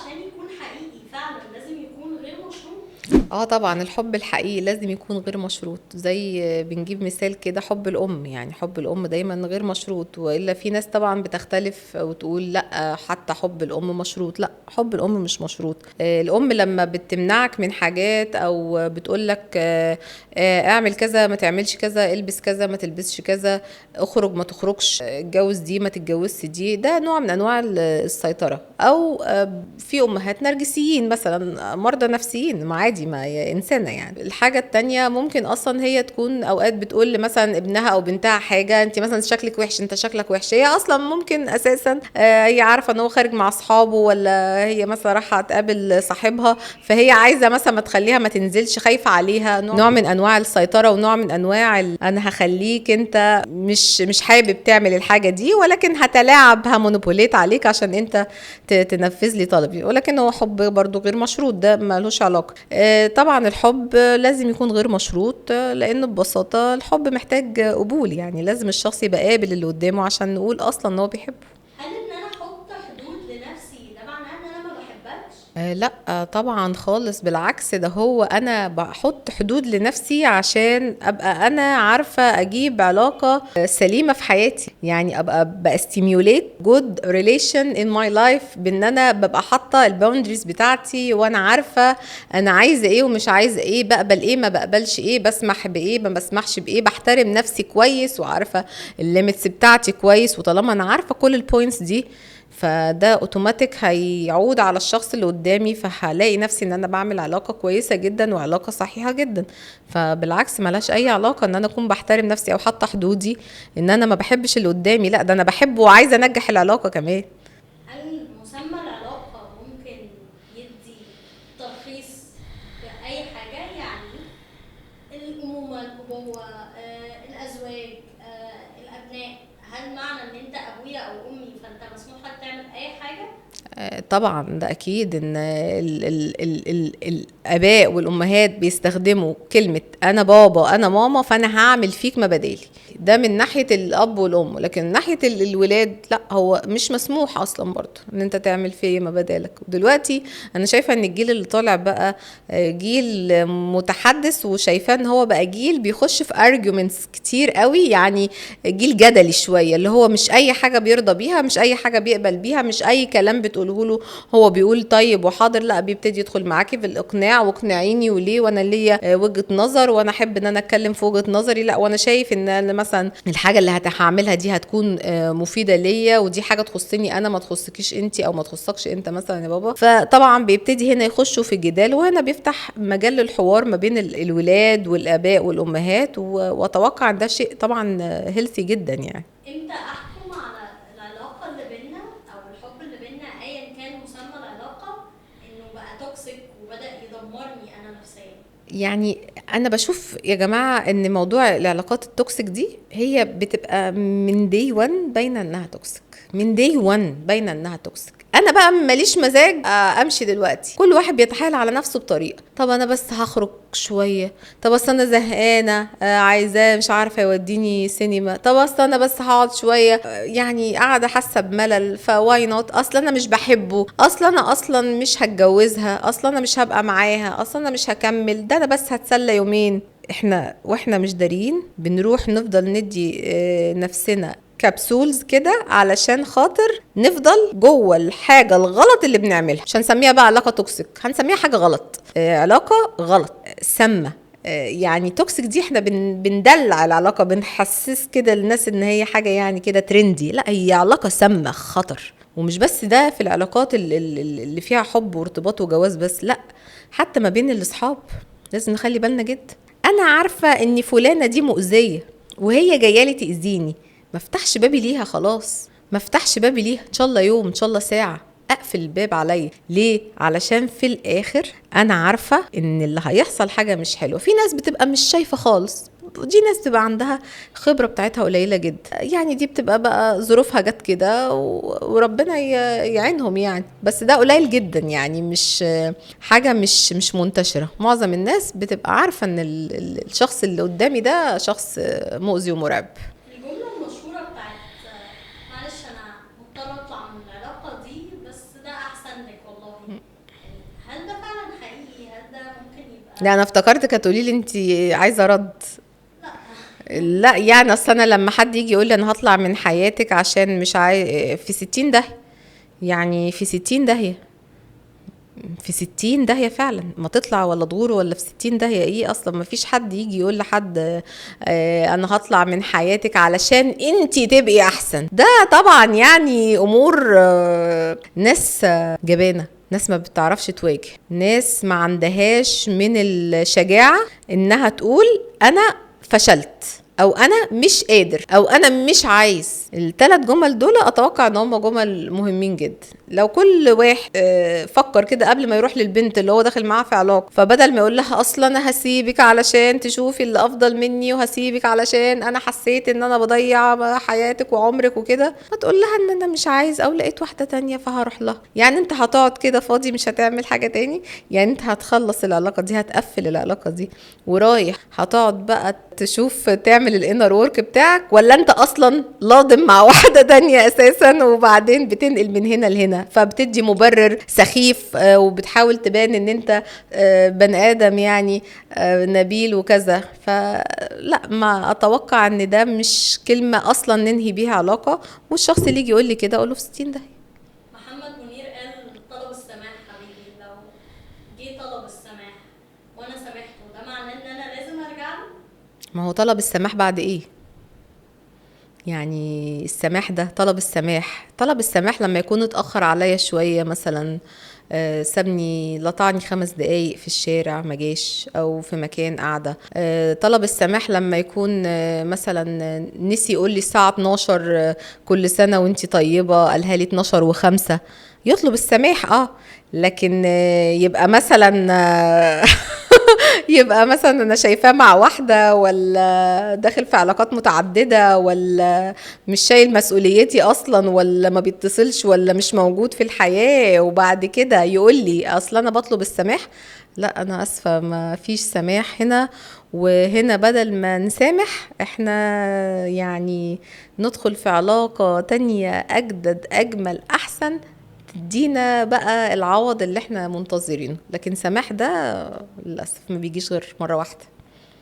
عشان يكون حقيقي فعلا لازم يكون غير مشروط؟ اه طبعا الحب الحقيقي لازم يكون غير مشروط، زي بنجيب مثال كده حب الام، يعني حب الام دايما غير مشروط، والا في ناس طبعا بتختلف وتقول لا حتى حب الام مشروط. لا، حب الام مش مشروط. الام لما بتمنعك من حاجات او بتقولك اعمل كذا ما تعملش كذا، البس كذا ما تلبسش كذا، اخرج ما تخرجش، اتجوز دي ما تتجوزش دي، ده نوع من انواع السيطرة. او في امهات نرجسيين مثلا، مرضى نفسيين، ما عادي، ما هي انسانه. يعني الحاجه التانية ممكن اصلا هي تكون اوقات بتقول مثلا ابنها او بنتها حاجه، انت مثلا شكلك وحش، انت شكلك وحش، هي اصلا ممكن اساسا هي عارفه ان هو خارج مع اصحابه، ولا هي مثلا رايحه تقابل صاحبها، فهي عايزه مثلا ما تخليها ما تنزلش، خايفه عليها، نوع من انواع السيطره، ونوع من انواع انا هخليك انت مش حابب تعمل الحاجه دي، ولكن هتلاعب همونوبوليت عليك عشان انت تنفذ لي طلبي. ولكن هو حب برضو غير مشروط، ده ملوش علاقة. طبعا الحب لازم يكون غير مشروط، لأنه ببساطة الحب محتاج قبول، يعني لازم الشخص يبقى قابل اللي قدامه عشان نقول أصلا إن هو بيحبه. هل ان انا احط حدود لنفسي ده معناه ان انا ما بحبكش؟ لا طبعا خالص، بالعكس، ده هو انا بحط حدود لنفسي عشان ابقى انا عارفة اجيب علاقة سليمة في حياتي، يعني ابقى بستيميوليت جود ريليشن ان ماي لايف، بان انا ببقى حاطة الباوندريز بتاعتي، وانا عارفة انا عايزة ايه ومش عايزة ايه، بقبل ايه ما بقبلش ايه، بسمح بايه ما بسمحش بايه، بحترم نفسي كويس وعارفة الليميتس بتاعتي كويس. وطالما انا عارفة كل البوينتس دي، فده اوتوماتيك هيعود على الشخص اللي قدامي، فهلاقي نفسي ان انا بعمل علاقة كويسة جدا وعلاقة صحيحة جدا. فبالعكس ملهاش اي علاقة ان انا اكون بحترم نفسي او حاطة حدودي ان انا ما بحبش اللي قدامي، لا ده انا بحبه وعايزة انجح العلاقة كمان. هل مسمى العلاقة ممكن يدي تلخيص بأي حاجة؟ يعني الأمومة، الأبوة، الأزواج، الأبناء، هل معنى إن أنت أبويا أو أمي فأنت مسموح لك تعمل أي حاجة؟ طبعا ده اكيد ان الاباء والامهات بيستخدموا كلمه انا بابا انا ماما فانا هعمل فيك ما بدالي، ده من ناحيه الاب والام. لكن من ناحيه الولاد لا، هو مش مسموح اصلا برضه ان انت تعمل فيه ما بدالك. ودلوقتي انا شايفه ان الجيل اللي طالع بقى جيل متحدث، وشايفاه ان هو بقى جيل بيخش في arguments كتير قوي، يعني جيل جدلي شويه، اللي هو مش اي حاجه بيرضى بيها، مش اي حاجه بيقبل بيها، مش اي كلام بتقوله له هو بيقول طيب وحاضر، لا بيبتدي يدخل معاكي في الاقناع، واقنعيني وليه، وانا ليا وجهه نظر، وانا احب ان انا اتكلم في وجهه نظري، لا وانا شايف ان أنا مثلا الحاجه اللي هعملها دي هتكون مفيده ليا، ودي حاجه تخصني انا ما تخصكيش انت، او ما تخصكش انت مثلا يا بابا. فطبعا بيبتدي هنا يخشوا في جدال، وهنا بيفتح مجال للحوار ما بين الولاد والاباء والامهات، واتوقع ان ده شيء طبعا هيلثي جدا يعني. إمتى أحكم على العلاقة اللي بينا أو الحب اللي بينا أيا كان مسمى العلاقة إنه بقى توكسيك وبدأ يدمرني أنا نفسيا؟ يعني انا بشوف يا جماعه ان موضوع العلاقات التوكسيك دي هي بتبقى من دي 1 باينه انها توكسيك، من دي 1 باينه انها توكسيك. انا بقى ماليش مزاج امشي دلوقتي، كل واحد بيتحايل على نفسه بطريقه، طب انا بس هخرج شويه، طب اصل انا زهقانه عايزاه مش عارفه يوديني سينما، طب اصل انا بس هقعد شويه يعني قاعده حاسه بملل فواي نوت، اصل انا مش بحبه، اصل انا اصلا مش هتجوزها، اصل انا مش هبقى معاها، اصل انا مش هكمل، ده انا بس هتسلى يومين. واحنا مش دارين بنروح نفضل ندي نفسنا كبسولز كده علشان خاطر نفضل جوه الحاجه الغلط اللي بنعملها، مش هنسميها بقى علاقه توكسيك، هنسميها حاجه غلط، علاقه غلط سامه. يعني توكسيك دي احنا بندلع العلاقه، بنحسس كده الناس ان هي حاجه يعني كده ترندي، لا هي علاقه سامه خطر. ومش بس ده في العلاقات اللي فيها حب وارتباط وجواز بس، لا حتى ما بين الاصحاب لازم نخلي بالنا جدا. انا عارفه ان فلانه دي مؤذيه وهي جايه لي تاذيني، ما افتحش بابي ليها، خلاص ما افتحش بابي ليها، ان شاء الله يوم ان شاء الله ساعه اقفل الباب عليا. ليه؟ علشان في الاخر انا عارفه ان اللي هيحصل حاجه مش حلوه. في ناس بتبقى مش شايفه خالص، دي ناس بتبقى عندها خبرة بتاعتها قليلة جدا، يعني دي بتبقى بقى ظروفها جت كده وربنا يعينهم يعني، بس ده قليل جدا، يعني مش حاجة مش منتشرة. معظم الناس بتبقى عارفة ان الشخص اللي قدامي ده شخص مؤذي ومرعب. الجملة المشهورة بتاعت معلش أنا مضطرة أطلع من العلاقة دي بس ده أحسن عندك والله. يعني هل ده فعلا حقيقي؟ هل ده ممكن يبقى؟ لا انا افتكرتك هتقولي لي انت عايزه رد. لا. لا يعني اصل انا لما حد يجي يقول لي انا هطلع من حياتك عشان مش في 60 داهيه، يعني في 60 داهيه، في 60 داهية فعلا، ما تطلع ولا تغور ولا في 60 داهية ايه اصلا. ما فيش حد يجي يقول لحد انا هطلع من حياتك علشان انتي تبقي احسن. ده طبعا يعني امور ناس جبانة، ناس ما بتعرفش تواجه، ناس ما عندهاش من الشجاعة انها تقول انا فشلت او انا مش قادر او انا مش عايز. الثلاث جمل دول اتوقع ان هم جمل مهمين جدا. لو كل واحد فكر كده قبل ما يروح للبنت اللي هو داخل معاها في علاقه، فبدل ما يقول لها اصلا انا هسيبك علشان تشوفي اللي افضل مني، وهسيبك علشان انا حسيت ان انا بضيع حياتك وعمرك وكده، هتقول لها ان انا مش عايز او لقيت واحده تانية فهروح لها. يعني انت هتقعد كده فاضي مش هتعمل حاجه تاني؟ يعني انت هتخلص العلاقه دي، هتقفل العلاقه دي ورايح هتقعد بقى تشوف تعمل الانر وورك بتاعك، ولا انت اصلا لاضم مع واحده تانية اساسا وبعدين بتنقل من هنا لهنا، فبتدي مبرر سخيف وبتحاول تبان ان انت بني ادم يعني نبيل وكذا. فلا، ما اتوقع ان ده مش كلمه اصلا ننهي بيها علاقه. والشخص اللي يجي يقول لي كده اقول له في 60 ده. محمد منير قال طلب السماح حبيبي، لو جه طلب السماح وانا سامحته ده معناه ان انا لازم ارجع له؟ ما هو طلب السماح بعد ايه؟ يعني السماح ده طلب السماح، طلب السماح لما يكون اتأخر عليا شوية مثلا، سابني لطعني 5 دقايق في الشارع مجاش او في مكان قاعدة. طلب السماح لما يكون مثلا نسي يقول لي الساعة 12 كل سنة وانتي طيبة، قالها لي 12 و5، يطلب السماح. لكن يبقى مثلا يبقى مثلا انا شايفاه مع واحده، ولا داخل في علاقات متعدده، ولا مش شايل مسؤوليتي اصلا، ولا ما بيتصلش، ولا مش موجود في الحياه، وبعد كده يقول لي اصلا انا بطلب السماح. لا انا اسفه، ما فيش سماح هنا. وهنا بدل ما نسامح احنا يعني ندخل في علاقه تانية اجدد اجمل احسن، تدينا بقى العوض اللي احنا منتظرينه. لكن سماح ده للأسف ما بيجيش غير مرة واحدة.